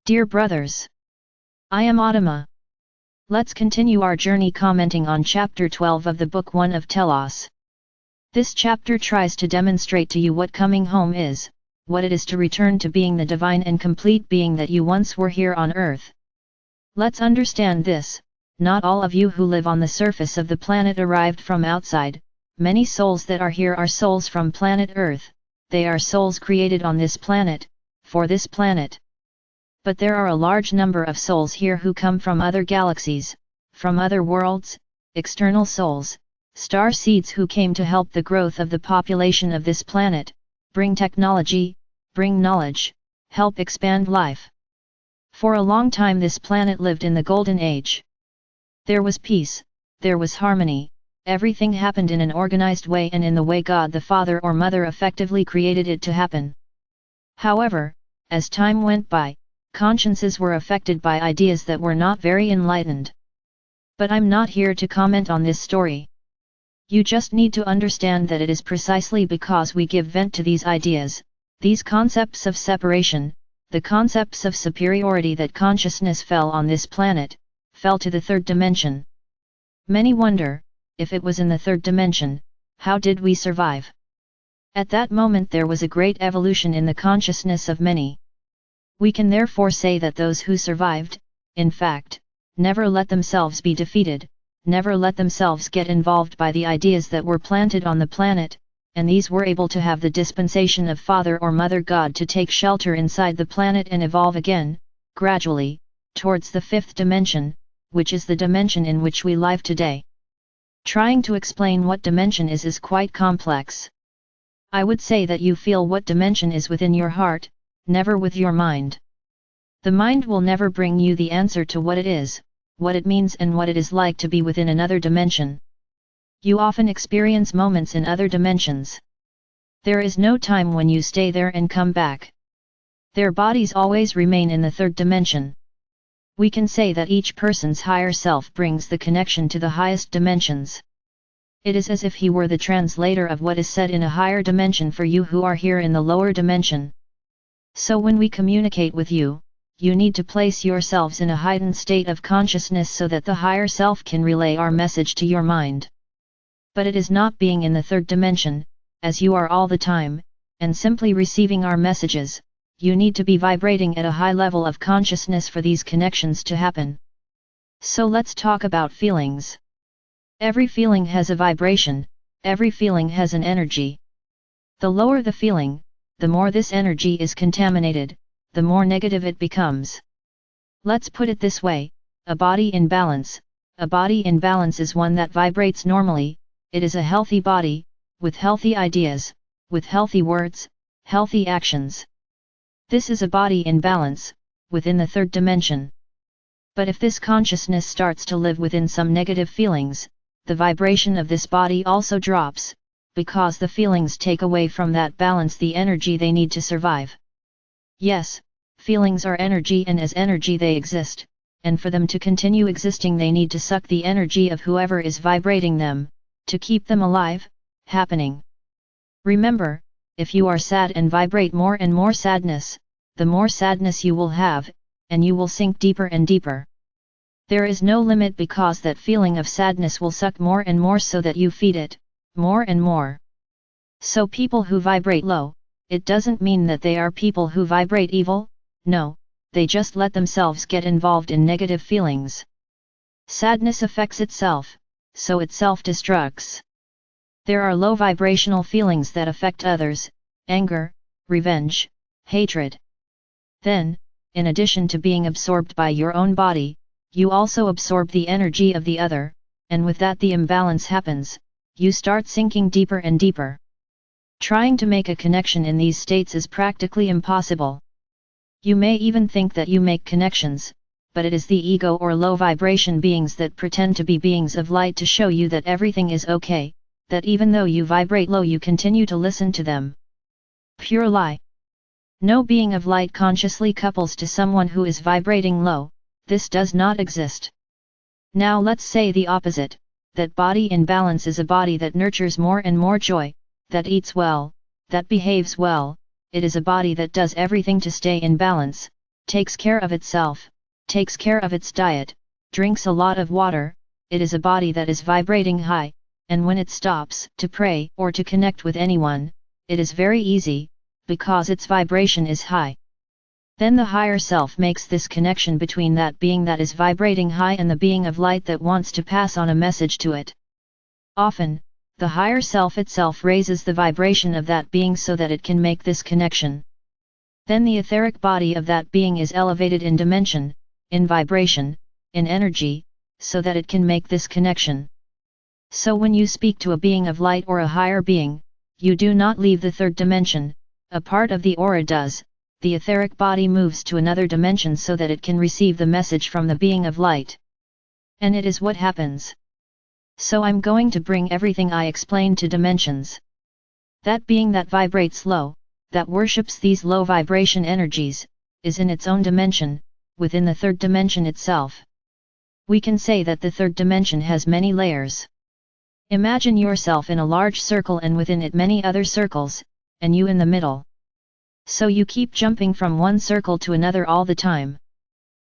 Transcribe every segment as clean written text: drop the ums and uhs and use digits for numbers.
Dear brothers, I am Adama. Let's continue our journey commenting on chapter 12 of the book 1 of Telos. This chapter tries to demonstrate to you what coming home is, what it is to return to being the divine and complete being that you once were here on earth. Let's understand this: not all of you who live on the surface of the planet arrived from outside. Many souls that are here are souls from planet Earth. They are souls created on this planet, for this planet. But there are a large number of souls here who come from other galaxies, from other worlds, external souls, star seeds who came to help the growth of the population of this planet, bring technology, bring knowledge, help expand life. For a long time this planet lived in the Golden Age. There was peace, there was harmony, everything happened in an organized way and in the way God the Father or Mother effectively created it to happen. However, as time went by, consciences were affected by ideas that were not very enlightened. But I'm not here to comment on this story. You just need to understand that it is precisely because we give vent to these ideas, these concepts of separation, the concepts of superiority, that consciousness fell on this planet, fell to the third dimension. Many wonder, if it was in the third dimension, how did we survive? At that moment there was a great evolution in the consciousness of many. We can therefore say that those who survived, in fact, never let themselves be defeated, never let themselves get involved by the ideas that were planted on the planet, and these were able to have the dispensation of Father or Mother God to take shelter inside the planet and evolve again, gradually, towards the fifth dimension, which is the dimension in which we live today. Trying to explain what dimension is quite complex. I would say that you feel what dimension is within your heart, never with your mind. The mind will never bring you the answer to what it is, what it means and what it is like to be within another dimension. You often experience moments in other dimensions. There is no time when you stay there and come back. Their bodies always remain in the third dimension. We can say that each person's higher self brings the connection to the highest dimensions. It is as if he were the translator of what is said in a higher dimension for you who are here in the lower dimension. So when we communicate with you, you need to place yourselves in a heightened state of consciousness so that the higher self can relay our message to your mind. But it is not being in the third dimension, as you are all the time, and simply receiving our messages. You need to be vibrating at a high level of consciousness for these connections to happen. So let's talk about feelings. Every feeling has a vibration, every feeling has an energy. The lower the feeling, the more this energy is contaminated, the more negative it becomes. Let's put it this way: a body in balance. A body in balance is one that vibrates normally. It is a healthy body, with healthy ideas, with healthy words, healthy actions. This is a body in balance, within the third dimension. But if this consciousness starts to live within some negative feelings, the vibration of this body also drops, because the feelings take away from that balance the energy they need to survive. Yes, feelings are energy, and as energy they exist, and for them to continue existing they need to suck the energy of whoever is vibrating them, to keep them alive, happening. Remember, if you are sad and vibrate more and more sadness, the more sadness you will have, and you will sink deeper and deeper. There is no limit, because that feeling of sadness will suck more and more so that you feed it, more and more. So people who vibrate low, it doesn't mean that they are people who vibrate evil, no, they just let themselves get involved in negative feelings. Sadness affects itself, so it self-destructs. There are low vibrational feelings that affect others: anger, revenge, hatred. Then, in addition to being absorbed by your own body, you also absorb the energy of the other, and with that the imbalance happens. You start sinking deeper and deeper. Trying to make a connection in these states is practically impossible. You may even think that you make connections, but it is the ego or low vibration beings that pretend to be beings of light to show you that everything is okay, that even though you vibrate low you continue to listen to them. Pure lie. No being of light consciously couples to someone who is vibrating low. This does not exist. Now let's say the opposite, that body in balance is a body that nurtures more and more joy, that eats well, that behaves well. It is a body that does everything to stay in balance, takes care of itself, takes care of its diet, drinks a lot of water. It is a body that is vibrating high, and when it stops to pray or to connect with anyone, it is very easy, because its vibration is high. Then the higher self makes this connection between that being that is vibrating high and the being of light that wants to pass on a message to it. Often, the higher self itself raises the vibration of that being so that it can make this connection. Then the etheric body of that being is elevated in dimension, in vibration, in energy, so that it can make this connection. So when you speak to a being of light or a higher being, you do not leave the third dimension, a part of the aura does. The etheric body moves to another dimension so that it can receive the message from the being of light. And it is what happens. So I'm going to bring everything I explained to dimensions. That being that vibrates low, that worships these low vibration energies, is in its own dimension, within the third dimension itself. We can say that the third dimension has many layers. Imagine yourself in a large circle and within it many other circles, and you in the middle. So you keep jumping from one circle to another all the time.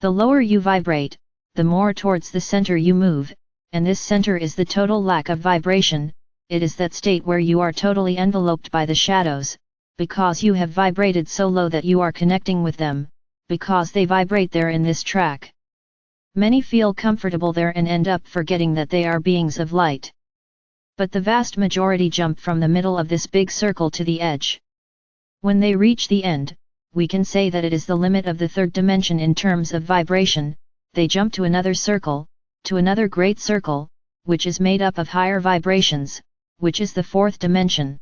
The lower you vibrate, the more towards the center you move, and this center is the total lack of vibration. It is that state where you are totally enveloped by the shadows, because you have vibrated so low that you are connecting with them, because they vibrate there in this track. Many feel comfortable there and end up forgetting that they are beings of light. But the vast majority jump from the middle of this big circle to the edge. When they reach the end, we can say that it is the limit of the third dimension in terms of vibration. They jump to another circle, to another great circle, which is made up of higher vibrations, which is the fourth dimension.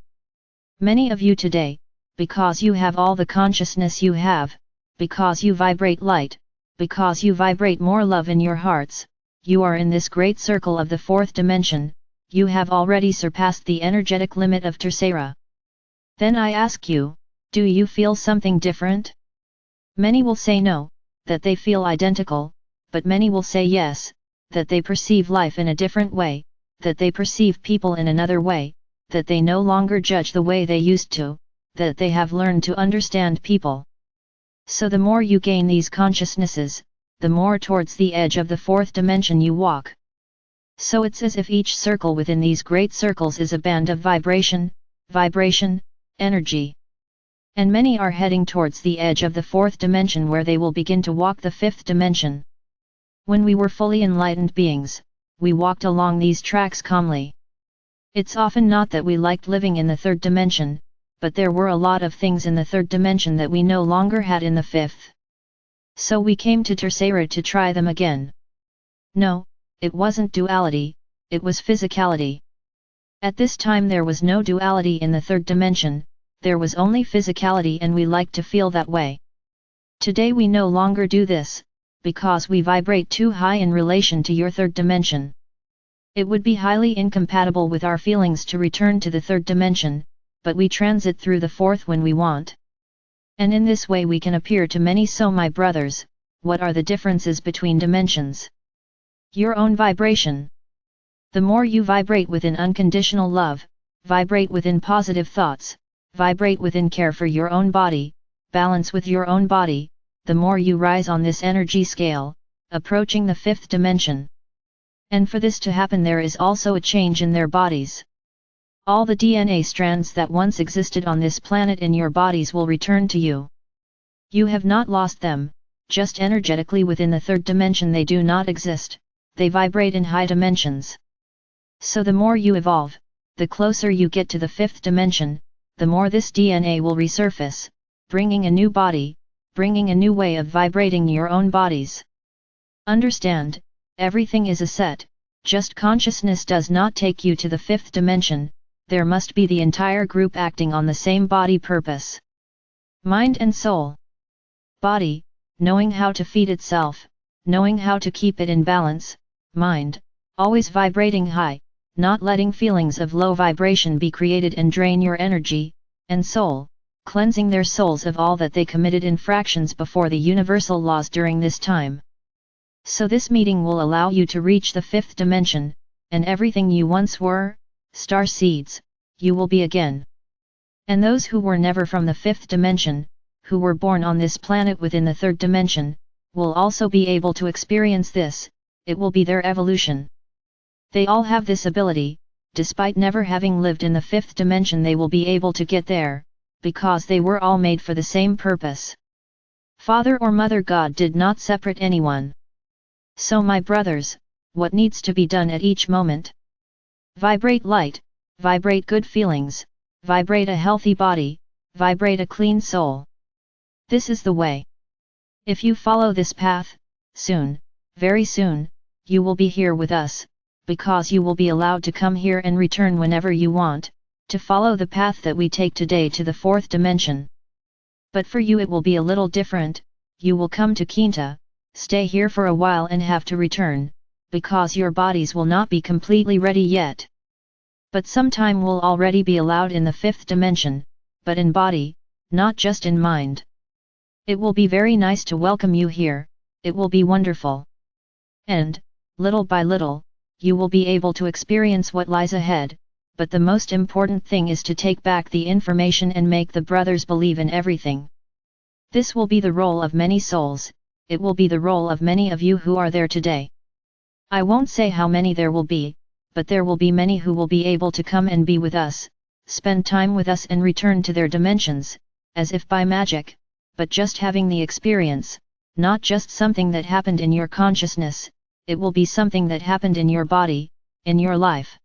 Many of you today, because you have all the consciousness you have, because you vibrate light, because you vibrate more love in your hearts, you are in this great circle of the fourth dimension. You have already surpassed the energetic limit of Tercera. Then I ask you, do you feel something different? Many will say no, that they feel identical, but many will say yes, that they perceive life in a different way, that they perceive people in another way, that they no longer judge the way they used to, that they have learned to understand people. So the more you gain these consciousnesses, the more towards the edge of the fourth dimension you walk. So it's as if each circle within these great circles is a band of vibration, energy. And many are heading towards the edge of the fourth dimension where they will begin to walk the fifth dimension. When we were fully enlightened beings, we walked along these tracks calmly. It's often not that we liked living in the third dimension, but there were a lot of things in the third dimension that we no longer had in the fifth. So we came to Tercera to try them again. No, it wasn't duality, it was physicality. At this time there was no duality in the third dimension, there was only physicality, and we liked to feel that way. Today we no longer do this, because we vibrate too high in relation to your third dimension. It would be highly incompatible with our feelings to return to the third dimension, but we transit through the fourth when we want. And in this way we can appear to many. So my brothers, what are the differences between dimensions? Your own vibration. The more you vibrate within unconditional love, vibrate within positive thoughts, vibrate within care for your own body, balance with your own body, the more you rise on this energy scale, approaching the fifth dimension. And for this to happen there is also a change in their bodies. All the DNA strands that once existed on this planet in your bodies will return to you. You have not lost them, just energetically within the third dimension they do not exist, they vibrate in high dimensions. So the more you evolve, the closer you get to the fifth dimension, the more this DNA will resurface, bringing a new body, bringing a new way of vibrating your own bodies. Understand, everything is a set, just consciousness does not take you to the fifth dimension, there must be the entire group acting on the same body purpose. Mind and soul. Body, knowing how to feed itself, knowing how to keep it in balance, mind, always vibrating high, not letting feelings of low vibration be created and drain your energy, and soul, cleansing their souls of all that they committed infractions before the universal laws during this time. So this meeting will allow you to reach the fifth dimension, and everything you once were, star seeds, you will be again. And those who were never from the fifth dimension, who were born on this planet within the third dimension, will also be able to experience this. It will be their evolution. They all have this ability, despite never having lived in the fifth dimension. They will be able to get there, because they were all made for the same purpose. Father or Mother God did not separate anyone. So my brothers, what needs to be done at each moment? Vibrate light, vibrate good feelings, vibrate a healthy body, vibrate a clean soul. This is the way. If you follow this path, soon, very soon, you will be here with us, because you will be allowed to come here and return whenever you want, to follow the path that we take today to the fourth dimension. But for you it will be a little different. You will come to Quinta, stay here for a while and have to return, because your bodies will not be completely ready yet. But sometime will already be allowed in the fifth dimension, but in body, not just in mind. It will be very nice to welcome you here, it will be wonderful. And, little by little, you will be able to experience what lies ahead, but the most important thing is to take back the information and make the brothers believe in everything. This will be the role of many souls, it will be the role of many of you who are there today. I won't say how many there will be, but there will be many who will be able to come and be with us, spend time with us and return to their dimensions, as if by magic, but just having the experience, not just something that happened in your consciousness. It will be something that happened in your body, in your life.